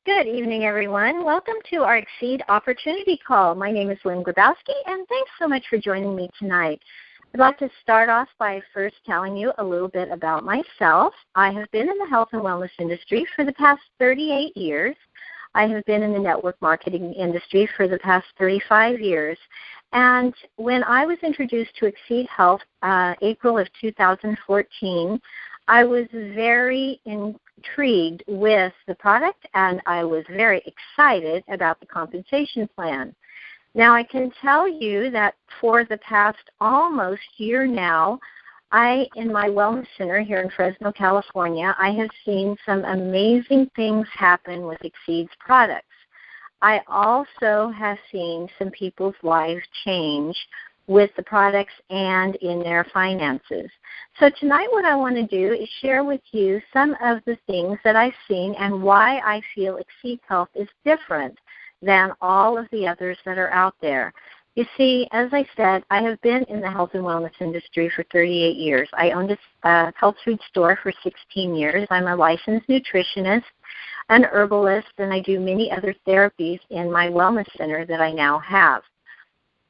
Good evening, everyone. Welcome to our Xseed Opportunity Call. My name is Lynn Grabowski, and thanks so much for joining me tonight. I'd like to start off by first telling you a little bit about myself. I have been in the health and wellness industry for the past 38 years. I have been in the network marketing industry for the past 35 years. And when I was introduced to Xseed Health, April of 2014, I was very intrigued with the product, and I was very excited about the compensation plan. Now, I can tell you that for the past almost year now, in my wellness center here in Fresno, California, I have seen some amazing things happen with Xseed's products. I also have seen some people's lives change with the products and in their finances. So tonight what I want to do is share with you some of the things that I've seen and why I feel Xseed Health is different than all of the others that are out there. You see, as I said, I have been in the health and wellness industry for 38 years. I owned a health food store for 16 years. I'm a licensed nutritionist, an herbalist, and I do many other therapies in my wellness center that I now have.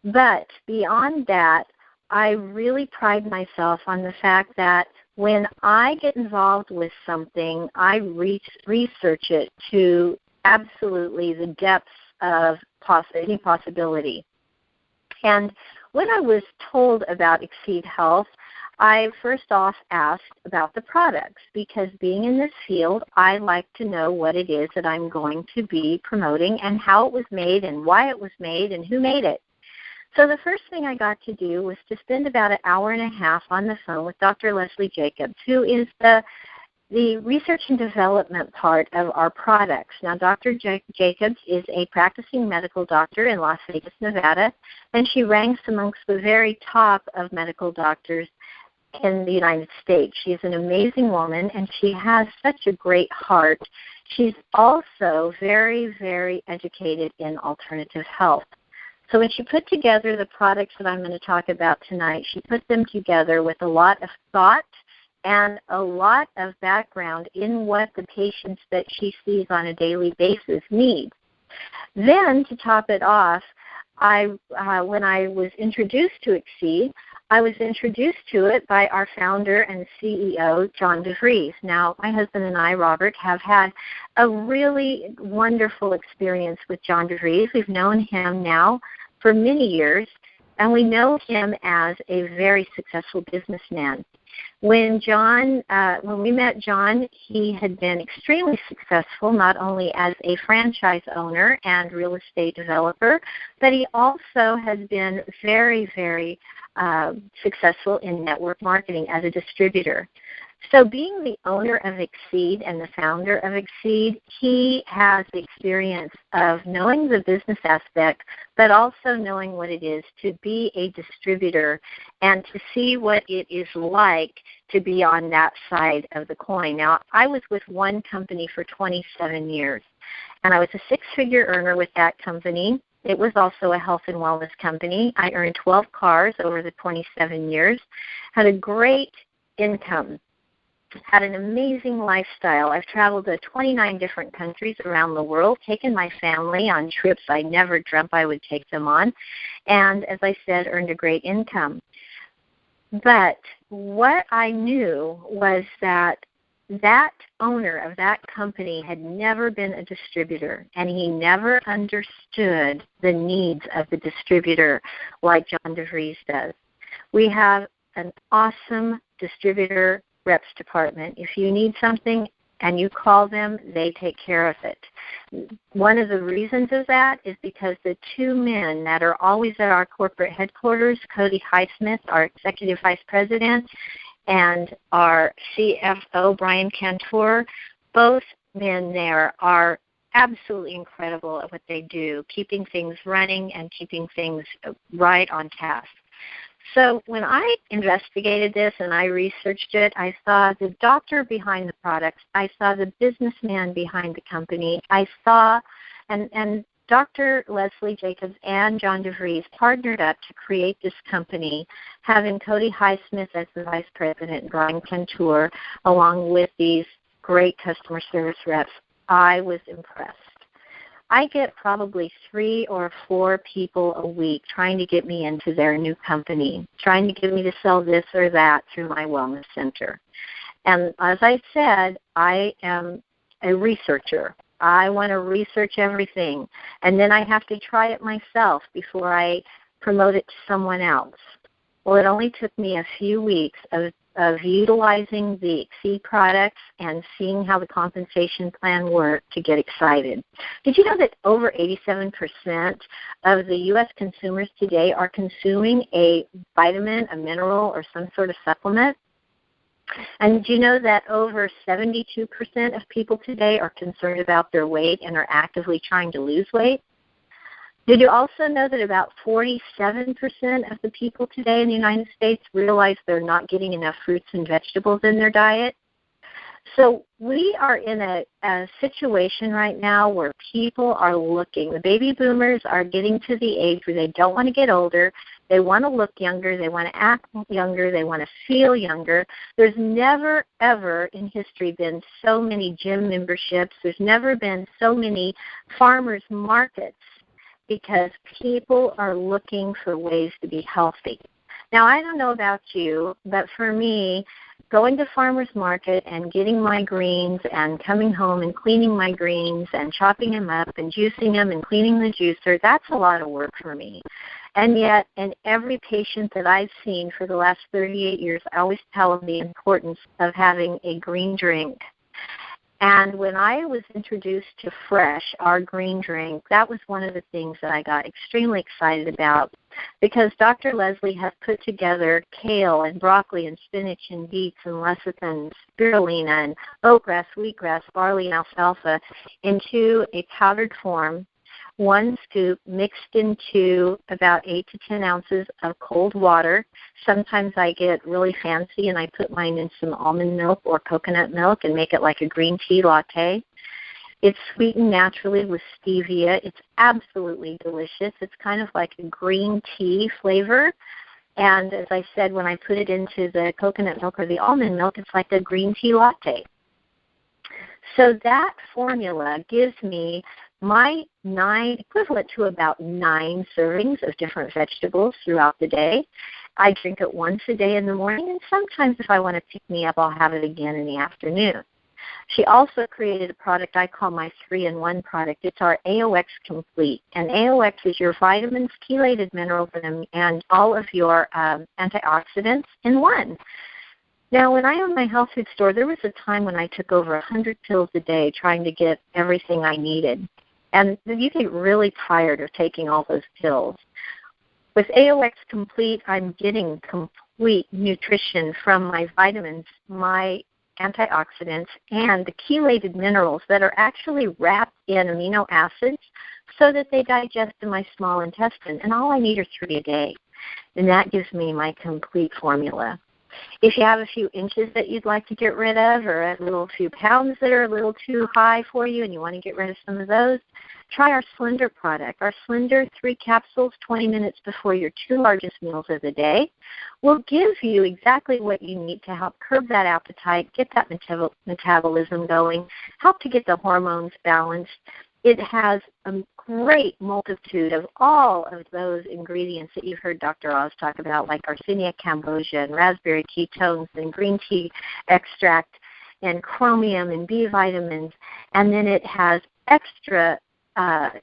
But beyond that, I really pride myself on the fact that when I get involved with something, I research it to absolutely the depths of any possibility. And when I was told about Xseed Health, I first off asked about the products, because being in this field, I like to know what it is that I'm going to be promoting and how it was made and why it was made and who made it. So the first thing I got to do was to spend about an hour and a half on the phone with Dr. Leslie Jacobs, who is the research and development part of our products. Now, Dr. Jacobs is a practicing medical doctor in Las Vegas, Nevada, and she ranks amongst the very top of medical doctors in the United States. She is an amazing woman, and she has such a great heart. She's also very, very educated in alternative health. So when she put together the products that I'm going to talk about tonight, she put them together with a lot of thought and a lot of background in what the patients that she sees on a daily basis need. Then, to top it off, when I was introduced to Xseed, I was introduced to it by our founder and CEO, John DeVries. Now, my husband and I, Robert, have had a really wonderful experience with John DeVries. We've known him now for many years, and we know him as a very successful businessman. When we met John, he had been extremely successful, not only as a franchise owner and real estate developer, but he also has been very, very successful in network marketing as a distributor. So being the owner of Xseed and the founder of Xseed, he has the experience of knowing the business aspect, but also knowing what it is to be a distributor and to see what it is like to be on that side of the coin. Now, I was with one company for 27 years, and I was a six-figure earner with that company. It was also a health and wellness company. I earned 12 cars over the 27 years, had a great income, had an amazing lifestyle. I've traveled to 29 different countries around the world, taken my family on trips I never dreamt I would take them on, and, as I said, earned a great income. But what I knew was that owner of that company had never been a distributor, and he never understood the needs of the distributor like John DeVries does. We have an awesome distributor reps department. If you need something and you call them, they take care of it. One of the reasons of that is because the two men that are always at our corporate headquarters, Cody Highsmith, our Executive Vice President, and our CFO, Brian Cantor, both men there are absolutely incredible at what they do, keeping things running and keeping things right on task. So when I investigated this and I researched it, I saw the doctor behind the products. I saw the businessman behind the company. I saw, and Dr. Leslie Jacobs and John DeVries partnered up to create this company, having Cody Highsmith as the vice president, Brian Cantor, along with these great customer service reps I was impressed. I get probably 3 or 4 people a week trying to get me into their new company, trying to get me to sell this or that through my wellness center. And as I said, I am a researcher. I want to research everything, and then I have to try it myself before I promote it to someone else. Well, it only took me a few weeks of utilizing the Xseed products and seeing how the compensation plan worked to get excited. Did you know that over 87% of the U.S. consumers today are consuming a vitamin, a mineral, or some sort of supplement? And do you know that over 72% of people today are concerned about their weight and are actively trying to lose weight? Did you also know that about 47% of the people today in the United States realize they're not getting enough fruits and vegetables in their diet? So we are in a situation right now where people are looking. The baby boomers are getting to the age where they don't want to get older. They want to look younger. They want to act younger. They want to feel younger. There's never, ever in history been so many gym memberships. There's never been so many farmers markets because people are looking for ways to be healthy. Now, I don't know about you, but for me, going to farmer's market and getting my greens and coming home and cleaning my greens and chopping them up and juicing them and cleaning the juicer, that's a lot of work for me. And yet, in every patient that I've seen for the last 38 years, I always tell them the importance of having a green drink. And when I was introduced to Fresh, our green drink, that was one of the things that I got extremely excited about because Dr. Leslie has put together kale and broccoli and spinach and beets and lecithin, spirulina and oatgrass, wheatgrass, barley, and alfalfa into a powdered form, 1 scoop mixed into about 8 to 10 ounces of cold water. Sometimes I get really fancy and I put mine in some almond milk or coconut milk and make it like a green tea latte. It's sweetened naturally with stevia. It's absolutely delicious. It's kind of like a green tea flavor. And as I said, when I put it into the coconut milk or the almond milk, it's like a green tea latte. So that formula gives me my equivalent to about 9 servings of different vegetables throughout the day. I drink it once a day in the morning, and sometimes if I want to pick me up, I'll have it again in the afternoon. She also created a product I call my 3-in-1 product. It's our AOX Complete, and AOX is your vitamins, chelated minerals, and all of your antioxidants in one. Now, when I owned my health food store, there was a time when I took over 100 pills a day trying to get everything I needed. And you get really tired of taking all those pills. With AOX Complete, I'm getting complete nutrition from my vitamins, my antioxidants, and the chelated minerals that are actually wrapped in amino acids so that they digest in my small intestine. And all I need are 3 a day. And that gives me my complete formula. If you have a few inches that you'd like to get rid of or a few pounds that are a little too high for you and you want to get rid of some of those, try our Slender product. Our Slender 3 capsules 20 minutes before your 2 largest meals of the day will give you exactly what you need to help curb that appetite, get that metabolism going, help to get the hormones balanced. It has a great multitude of all of those ingredients that you've heard Dr. Oz talk about, like Arsenic cambogia and raspberry ketones and green tea extract and chromium and B vitamins. And then it has extra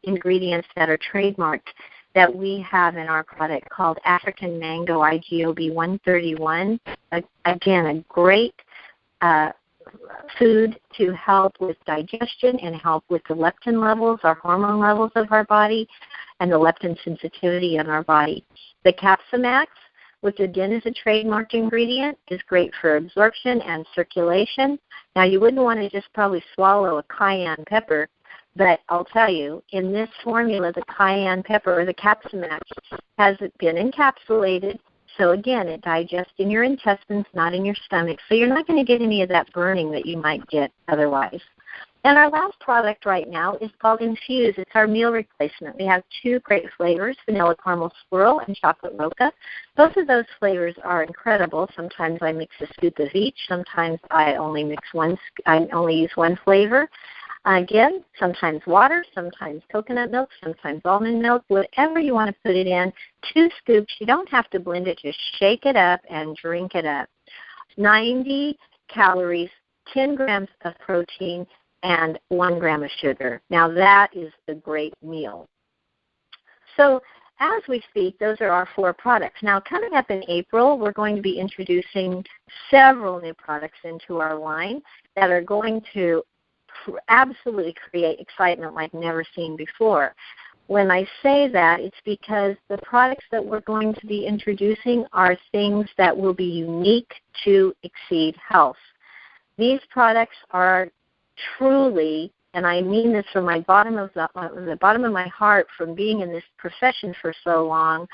ingredients that are trademarked that we have in our product called African Mango IGOB 131. Again, a great food to help with digestion and help with the leptin levels, our hormone levels of our body, and the leptin sensitivity in our body. The Capsamax, which again is a trademarked ingredient, is great for absorption and circulation. Now, you wouldn't want to just probably swallow a cayenne pepper, but I'll tell you, in this formula, the cayenne pepper or the Capsamax has been encapsulated. So again, it digests in your intestines, not in your stomach. So you're not going to get any of that burning that you might get otherwise. And our last product right now is called Infuse. It's our meal replacement. We have 2 great flavors, vanilla caramel swirl and chocolate mocha. Both of those flavors are incredible. Sometimes I mix a scoop of each. Sometimes I only use one flavor. Again, sometimes water, sometimes coconut milk, sometimes almond milk, whatever you want to put it in. 2 scoops. You don't have to blend it. Just shake it up and drink it up. 90 calories, 10 grams of protein, and 1 gram of sugar. Now that is a great meal. So as we speak, those are our 4 products. Now coming up in April, we're going to be introducing several new products into our line that are going to absolutely create excitement like never seen before. When I say that, it's because the products that we're going to be introducing are things that will be unique to Xseed Health. These products are truly, and I mean this from the bottom of my heart, from being in this profession for so long,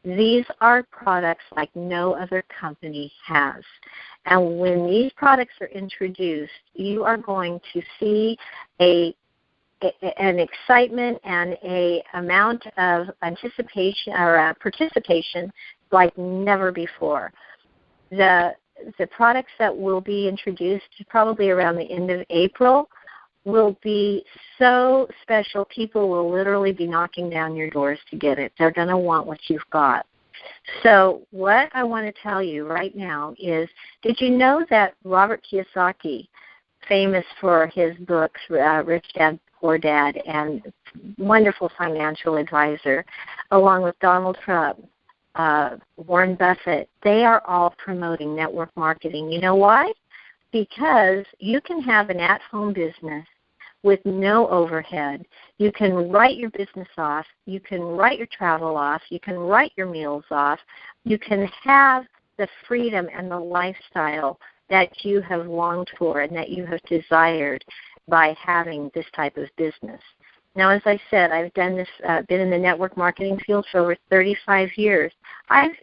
these are products like no other company has. And when these products are introduced, you are going to see an excitement and an amount of anticipation or participation like never before. The products that will be introduced probably around the end of April will be so special. People will literally be knocking down your doors to get it. They're going to want what you've got. So what I want to tell you right now is, did you know that Robert Kiyosaki, famous for his books, Rich Dad, Poor Dad, and wonderful financial advisor, along with Donald Trump, Warren Buffett, they are all promoting network marketing. You know why? Because you can have an at-home business with no overhead. You can write your business off. You can write your travel off. You can write your meals off. You can have the freedom and the lifestyle that you have longed for and that you have desired by having this type of business. Now, as I said, I've done this, been in the network marketing field for over 35 years.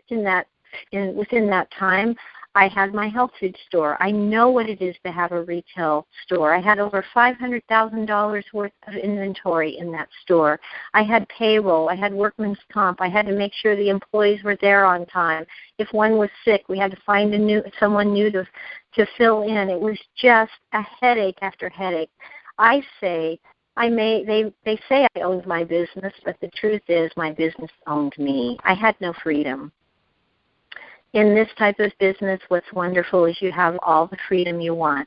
Within that time, I had my health food store. I know what it is to have a retail store. I had over $500,000 worth of inventory in that store. I had payroll. I had workman's comp. I had to make sure the employees were there on time. If one was sick, we had to find someone new to fill in. It was just a headache after headache. They say I owned my business, but the truth is my business owned me. I had no freedom. In this type of business, what's wonderful is you have all the freedom you want.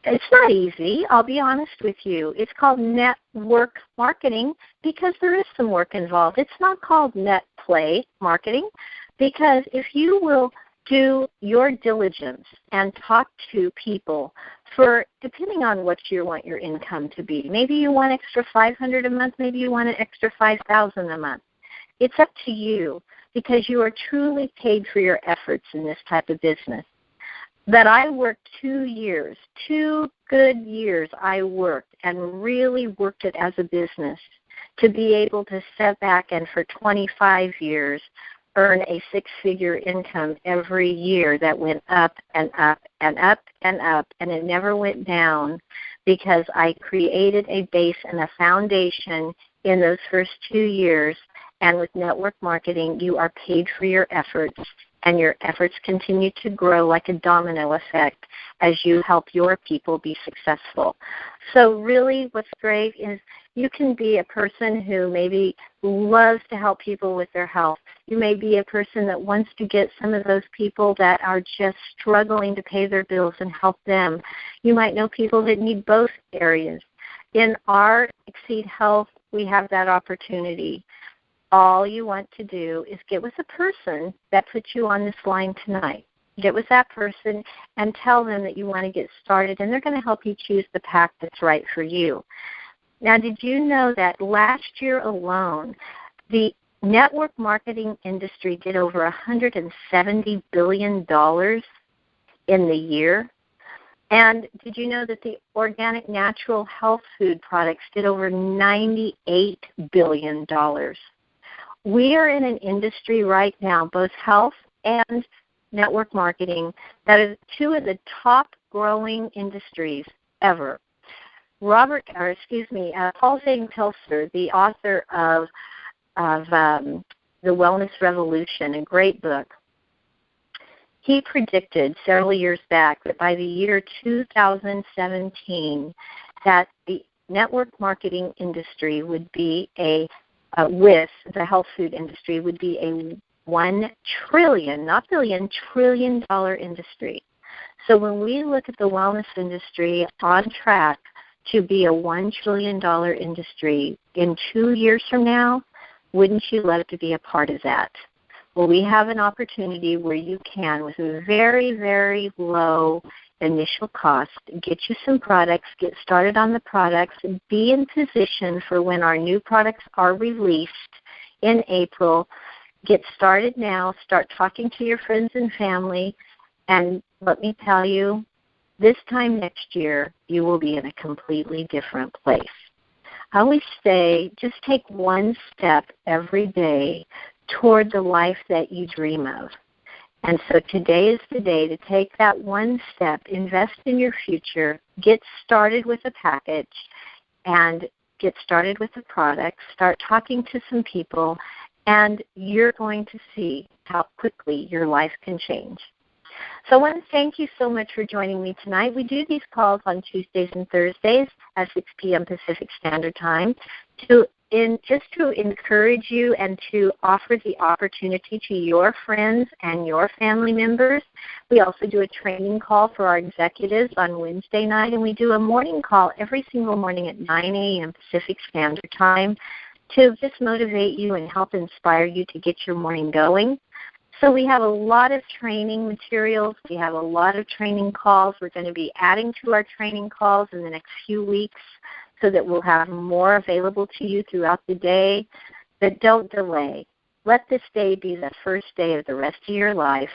It's not easy, I'll be honest with you. It's called network marketing because there is some work involved. It's not called net play marketing because if you will do your diligence and talk to people for, depending on what you want your income to be. Maybe you want extra $500 a month, maybe you want an extra $5,000 a month. It's up to you because you are truly paid for your efforts in this type of business. But I worked 2 years, 2 good years I worked and really worked it as a business to be able to step back and for 25 years earn a 6-figure income every year that went up and up and up and up, and it never went down because I created a base and a foundation in those first 2 years. And with network marketing, you are paid for your efforts, and your efforts continue to grow like a domino effect as you help your people be successful. So really what's great is you can be a person who maybe loves to help people with their health. You may be a person that wants to get some of those people that are just struggling to pay their bills and help them. You might know people that need both areas. In our Xseed Health, we have that opportunity. All you want to do is get with a person that put you on this line tonight. Get with that person and tell them that you want to get started, and they're going to help you choose the path that's right for you. Now, did you know that last year alone, the network marketing industry did over $170 billion in the year? And did you know that the organic natural health food products did over $98 billion? We are in an industry right now, both health and network marketing, that is 2 of the top growing industries ever. Paul Zane Pilser, the author of The Wellness Revolution, a great book, he predicted several years back that by the year 2017 that the network marketing industry would be with the health food industry would be a $1 trillion, not billion, $1 trillion industry. So when we look at the wellness industry on track to be a $1 trillion industry in 2 years from now, wouldn't you love to be a part of that? Well, we have an opportunity where you can, with a very, very low initial cost, get you some products, get started on the products, and be in position for when our new products are released in April. Get started now. Start talking to your friends and family. And let me tell you, this time next year, you will be in a completely different place. I always say, just take one step every day toward the life that you dream of. And so today is the day to take that one step, invest in your future, get started with a package, and get started with the product, start talking to some people, and you're going to see how quickly your life can change. So I want to thank you so much for joining me tonight. We do these calls on Tuesdays and Thursdays at 6 p.m. Pacific Standard Time just to encourage you and to offer the opportunity to your friends and your family members. We also do a training call for our executives on Wednesday night, and we do a morning call every single morning at 9 a.m. Pacific Standard Time to just motivate you and help inspire you to get your morning going. So we have a lot of training materials. We have a lot of training calls. We're going to be adding to our training calls in the next few weeks so that we'll have more available to you throughout the day. But don't delay. Let this day be the first day of the rest of your life.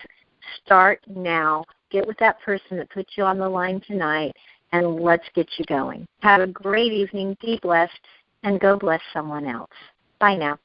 Start now. Get with that person that put you on the line tonight, and let's get you going. Have a great evening. Be blessed, and go bless someone else. Bye now.